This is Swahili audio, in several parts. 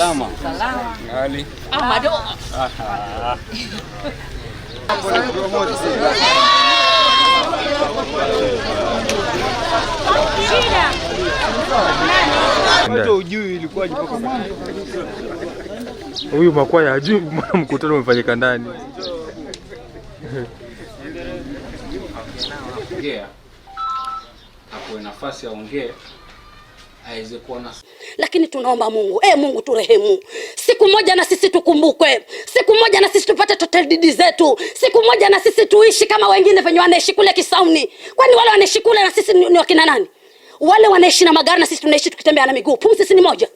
Salama. Salama. Hali. Amado. Ujui ilikuwa mpaka huyu makwaya hajui mkutano umefanyika ndani. ongea. Hapo nafasi aongee. Aize kuona. Lakini tunaomba Mungu, Mungu turehemu. Siku moja na sisi tukumbukwe. Siku moja na sisi tupate total deed zetu. Siku moja na sisi tuishi kama wengine venye wanaishi kule Kisauni. Kwani wale wanaishi kule na sisi ni wakina nani? Wale wanaishi na magari na sisi tunaishi tukitembea na miguu. Pumzi sisi ni moja.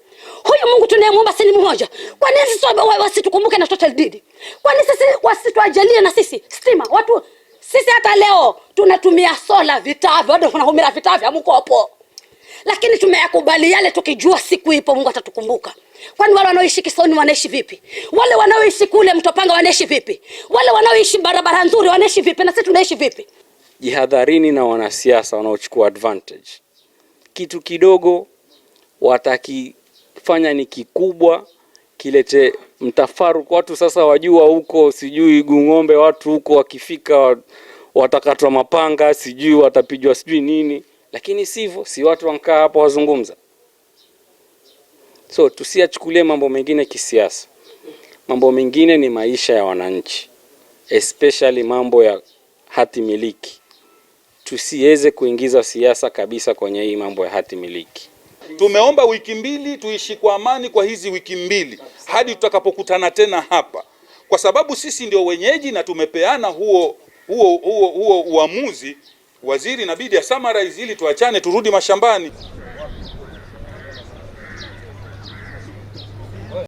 Huyu Mungu tunayemuomba sisi ni mmoja. Kwa nini sisi wasitukumbuke na total deed? Kwa nini sisi wasituajalie na sisi stima? Watu sisi hata leo tunatumia sola vitavyo, bado tunahumira vitavyo mkopo. Lakini tumeyakubali yale tukijua siku ipo Mungu atatukumbuka. Kwani wale wanaoishi Kisauni wanaishi vipi? Wale wanaoishi kule Mtopanga wanaishi vipi? Wale wanaoishi barabara nzuri wanaishi vipi? Na sisi tunaishi vipi? Jihadharini na wanasiasa wanaochukua advantage. Kitu kidogo watakifanya ni kikubwa, kilete mtafaruku. Watu sasa wajua huko sijui Gung'ombe, watu huko wakifika watakatwa mapanga, sijui watapigwa sijui nini. Lakini sivyo, si watu wankaa hapo wazungumza. So tusiachukulie mambo mengine kisiasa. Mambo mengine ni maisha ya wananchi, especially mambo ya hati miliki. Tusiweze kuingiza siasa kabisa kwenye hii mambo ya hati miliki. Tumeomba wiki mbili tuishi kwa amani kwa hizi wiki mbili hadi tutakapokutana tena hapa, kwa sababu sisi ndio wenyeji na tumepeana huo uamuzi. Waziri inabidi summarize ili tuachane turudi mashambani.